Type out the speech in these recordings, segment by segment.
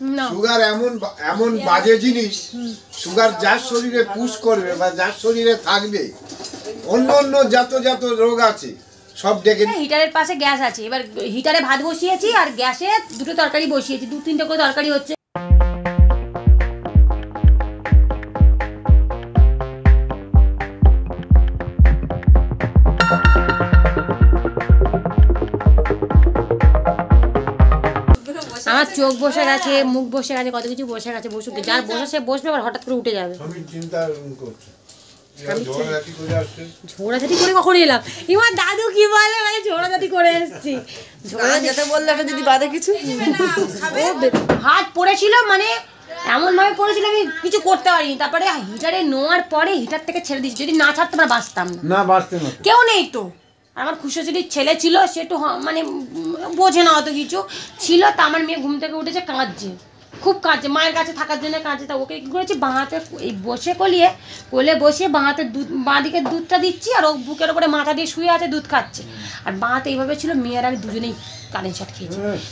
Sugar এমন এমন বাজে জিনিস, সুগার যার শরীরে পুশ করবে বা যার শরীরে থাকবে, অন্য অন্য যত যত রোগ আছে সব ডেকে। হিটারের পাশে গ্যাস আছে, এবার হিটারে ভাত বসিয়েছি আর গ্যাসে দুটো তরকারি বসিয়েছি, 2-3টে করে তরকারি হচ্ছে। আমার চোখ বসে গেছে, মুখ বসে গেছে, কত কিছু বসে গেছে। বসুক, যার বসে সে বসবে, আবার হঠাৎ করে উঠে যাবে। আমি চিন্তা করছি ঝোড়াঝাটি করে কখন এলাম? এবার দাদু কি বলে, মানে ঝোড়াঝাটি করে এসেছি। যেতে বললে একটা যদি বাদে কিছু হাত পড়েছিল, মানে এমন ভাবে পড়েছিল আমি কিছু করতে পারিনি। তারপরে হিটারে নোয়ার পরে হিটার থেকে ছেড়ে দিয়েছি, যদি না ছাড়তে আমরা বাঁচতাম না, বাঁচতে না। কেউ নেই তো। আমার খুশির ছেলে ছিল, সে একটু মানে বোঝে না অত কিছু ছিল। তা আমার মেয়ে ঘুম থেকে উঠেছে, কাঁদছে, খুব কাঁদছে, মায়ের কাছে থাকার জন্য কাঁদছে। তা ওকে কী করেছি, বাঁ হাতে এই বসে কোলে বসে বাঁ হাতে দুধ, বাঁ দিকে দুধটা দিচ্ছি, আর ও বুকের ওপরে মাথা দিয়ে শুয়ে আছে, দুধ খাচ্ছে। আর বাঁ হাতে এইভাবে ছিল। মেয়ের আমি দুজনেই কারেন্ট শট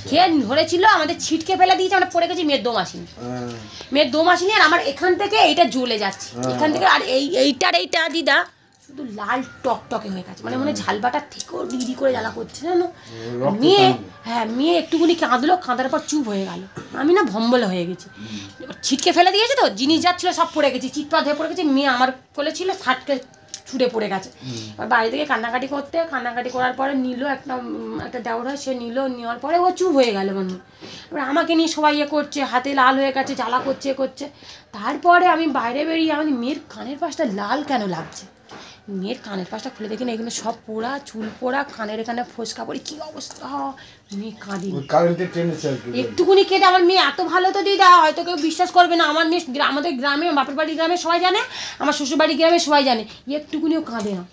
খেয়ে ধরেছিল, আমাদের ছিটকে ফেলে দিয়েছে, আমরা পড়ে গেছি। মেয়ের দম আসেনি, আর আমার এখান থেকে এইটা জ্বলে যাচ্ছে, এখান থেকে। আর এইটা দিদা শুধু লাল টকটকে হয়ে গেছে, মানে মনে ঝালবাটার থেকেও ডিগ্রি করে জ্বালা করছে জানো। মেয়ে একটুকুনি কাঁদলো, কাঁদার পর চুপ হয়ে গেল। আমি না ভম্বল হয়ে গেছি। ছিটকে ফেলে দিয়েছে তো, জিনিস যাচ্ছিলো সব পড়ে গেছি, চিৎপাত হয়ে পড়ে গেছি। মেয়ে আমার কোলে ছিল, ছাটকে ছুটে পড়ে গেছে। এবার বাড়ি থেকে কান্নাকাটি করার পরে নিল একটা দেওরা, সে নেওয়ার পরে ও চুপ হয়ে গেল। মানে এবার আমাকে নিয়ে সবাই করছে, হাতে লাল হয়ে গেছে, জ্বালা করছে। তারপরে আমি বাইরে বেরিয়ে আমি মেয়ের কানের পাশটা লাল কেন লাগছে, মেয়ের কানের পাশটা খুলে দেখি না, এগুলো সব পোড়া, চুল পোড়া, কানের এখানে ফোসকা পড়ে, কি অবস্থা। মেয়ে কাঁদি একটুকুনি কেটে। আমার মেয়ে এত ভালো তো দিদা, হয়তো কেউ বিশ্বাস করবে না। আমার মেয়ে আমাদের গ্রামে, বাপের বাড়ির গ্রামে সবাই জানে, আমার শ্বশুরবাড়ির গ্রামে সবাই জানে, একটুকুনিও কাঁদে না।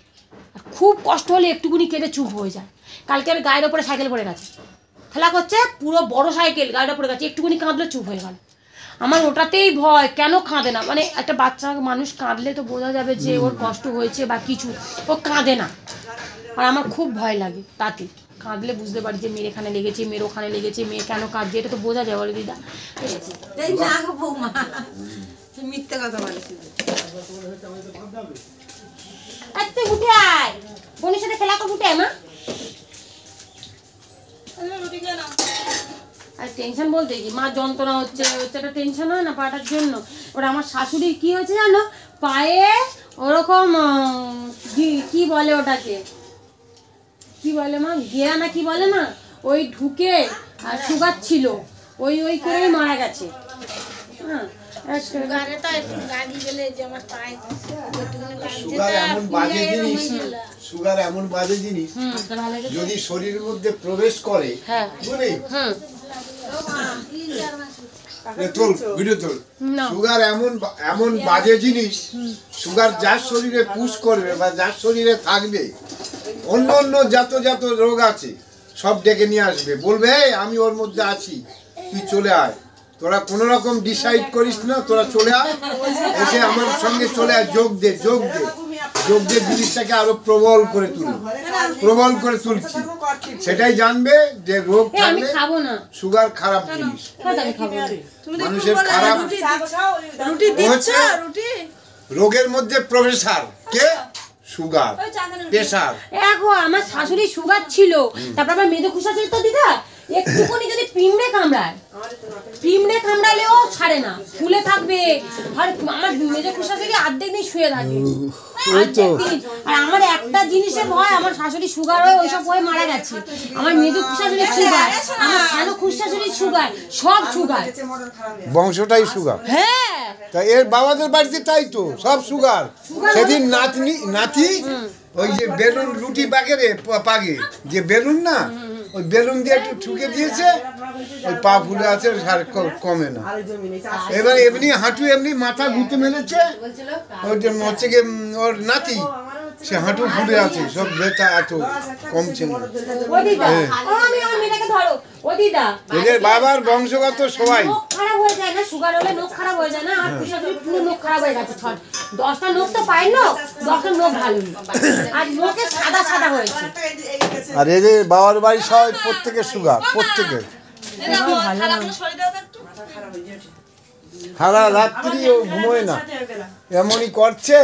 আর খুব কষ্ট হলে একটুকুনি কেটে চুপ হয়ে যায়। কালকে আমি গায়ের ওপরে সাইকেল পড়ে গেছে, খেলা করছে, পুরো বড় সাইকেল গায়ের ওপরে গেছে, একটুকুনি কাঁদলে চুপ হয়ে গেল। আমার ওটাতেই ভয়, কেন কাঁদে না? মানে একটা বাচ্চা মানুষ কাঁদলে তো বোঝা যাবে যে ওর কষ্ট হয়েছে বা কিছু, ও কাঁদে না। আর আমার খুব ভয় লাগে তাতে, কাঁদলে বুঝতে পারি যে মেয়ের এখানে লেগেছে, মেয়ের ওখানে লেগেছে, মেয়ে কেন কাঁদছে, এটা তো বোঝা যায় বলে দিদা। মিথ্যে কথা বলে উঠে আয়, বোনের সাথে খেলা করে উঠে আয় মা। আর টেনশন বলতে কি, মা যন্ত্রণা হচ্ছে, একটা টেনশন হয় না পাটার জন্য। ওরা আমার শাশুড়ির কি হয়েছে জানো, পায়ে ওরকম কি বলে ওটাকে, কি বলে মা, গেয়া না কি বলে না, ওই ঢুকে আর সুগার ছিল, ওই করেই মারা গেছে। হ্যাঁ, সুগার এমন বাজে জিনিস, যদি শরীরের মধ্যে প্রবেশ করে, সুগার এমন বাজে জিনিস, সুগার যার শরীরে পুশ করবে বা যার শরীরে থাকবে, অন্য অন্য যত যত রোগ আছে সব ডেকে নিয়ে আসবে, বলবে আমি ওর মধ্যে আছি, তুই চলে আয়। তোরা কোনো রকম ডিসাইড করিস না, তোরা চলে আয়, এসে আমার সঙ্গে চলে আয়, যোগ দে জিনিসটাকে আরো প্রবল করে তুলছি। সেটাই জানবে যে রোগ থাকলে সুগার খারাপ জিনিস, মানুষের খারাপ রোগের মধ্যে প্রফেসর কে, সুগার, প্রেসার। দেখো আমার শাশুড়ি সুগার ছিল, তারপর আমার মেদো খুশা ছিল তো দিদা, একটুখানি যদি পিমড়ে কামড়ালেও ছাড়ে না, ফুলে থাকবে। আর আমার মেজো খুশা থেকে অর্ধেক দিন শুয়ে থাকে। আর আমার একটা জিনিসের ভয়, আমার শাশুড়ি সুগার হয়ে ওইসব হয়ে মারা গেছে। আমার মেজো খুশাশুড়ির সুগার, আমার সানো খুশাশুড়ির সুগার, সব সুগার, বংশটাই সুগার। হ্যাঁ, তা এর বাবাদের বাড়িতে তাই তো, সব সুগার। সেদিন নাতি ওই যে বেলুন রুটি পাগে যে বেলুন না, ওই বেলুন দিয়ে একটু ঠুকে দিয়েছে, ওই পা ফুলে আছে, কমে না। এবার এমনি হাঁটু, এমনি মাথা ঘুরতে মেলেছে, ওই যে হচ্ছে গিয়ে ওর নাতি, সে হাঁটু ফুলে আছে, সব ব্যথা এত কমছে না। এদের বাবার বংশগত সবাই খারাপ হয়ে যায় না, সুগার হলে নখ খারাপ হয়ে যায় না। আর পুরো নখ খারাপ হয়ে গেছে, 10টা নখ তো পায় না, 10টা নখ ভালো, আর নখে সাদা হয়েছে। আর এদের বাবার বাড়ি সবাই প্রত্যেকের সুগার, প্রত্যেকের। সারা রাত্রি ও ঘুমোয় না, এমনই করছে।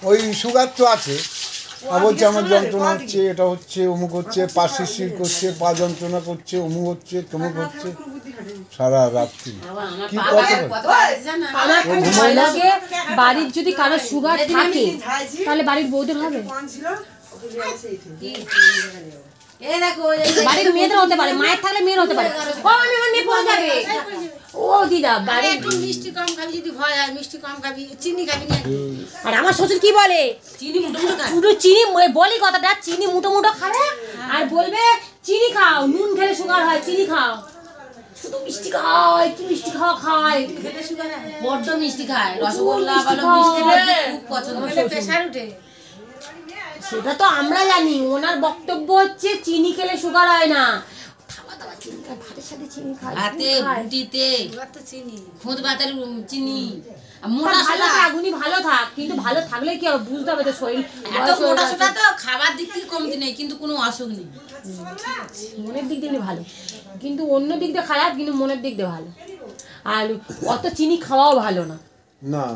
ওই সুগার তো আছে, আর বলছে আমার যন্ত্রণা হচ্ছে, এটা হচ্ছে, অমুক হচ্ছে, পা শিরশির করছে, পা যন্ত্রণা করছে, অমুক হচ্ছে, তমুক হচ্ছে, সারা রাত্রি কি করতে আমার খুব ভয় লাগে, বাড়ির যদি কারো সুগার থাকে তাহলে বাড়ির বউদের হবে, বাড়ির মেয়েদের হতে পারে, মায়ের থাকলে মেয়ের হতে পারে। ও আমি আমার মেয়ে পড়ে যাবে, ও দিদা বাড়ির মিষ্টি কম খাবি, যদি ভয় হয় মিষ্টি কম খাবি, চিনি খাবি না। আর আমার শ্বশুর কি বলে, চিনি মুটো মুটো খায়। শুধু চিনি বলি কথাটা, চিনি মুটো মুটো খাবে আর বলবে চিনি খাও, নুন খেলে সুগার হয়, চিনি খাও, শুধু মিষ্টি খাও, একটু মিষ্টি খাওয়া খায়, বড্ড মিষ্টি খায়, রসগোল্লা বলো, মিষ্টি বড্ড খুব পছন্দ করে, প্রেসার উঠে। সেটা তো আমরা জানি, ওনার বক্তব্য হচ্ছে চিনি খেলে সুগার হয় না। খাওয়া দাওয়া চিনি খায়, ভাতের সাথে চিনি খায়, ভাতে রুটিতে চিনি, খুদ ভাতের চিনি, মোটা ভালো থাক, উনি ভালো থাক, কিন্তু ভালো থাকলে কি হবে বুঝতে হবে তো, শরীর এত মোটা সোটা তো খাবার দিক থেকে কমতি নেই, কিন্তু কোনো অসুখ নেই, মনের দিক দিয়ে ভালো, কিন্তু অন্য দিক দিয়ে খারাপ, কিন্তু মনের দিক দিয়ে ভালো। আর অত চিনি খাওয়াও ভালো না, না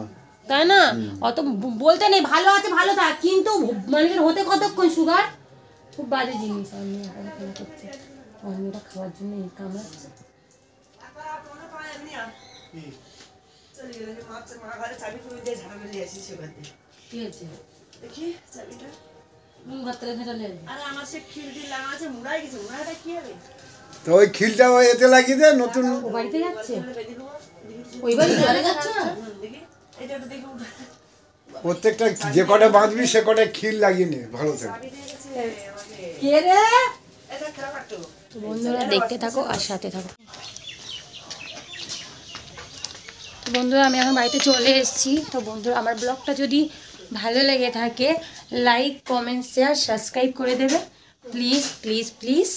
তাই না? অত বলতে নেই ভালো আছে ভালো থাক, কিন্তু মানুষের হতে কতক্ষণ সুগার, খুব বাজে জিনিস। আমি এখন খেলা করছি, আমার মেয়েটা খাওয়ার জন্য এই কামড়াচ্ছে। কি হয়েছে ঘর থেকে ফেটালে তো ওই খিলটা ওই এতে লাগিয়ে দে, নতুন ও বাড়িতে যাচ্ছে, ওই বাড়ি চলে যাচ্ছ? প্রত্যেকটা যে কটা বাঁধবি সে কটা খিল লাগিয়ে নে, ভালো থাকবে। কে রে? বন্ধুরা দেখতে থাকো আর সাথে থাকো। তো বন্ধুরা আমি এখন বাড়িতে চলে এসেছি। তো বন্ধুরা আমার ব্লগটা যদি ভালো লেগে থাকে লাইক কমেন্ট শেয়ার সাবস্ক্রাইব করে দেবে প্লিজ প্লিজ প্লিজ।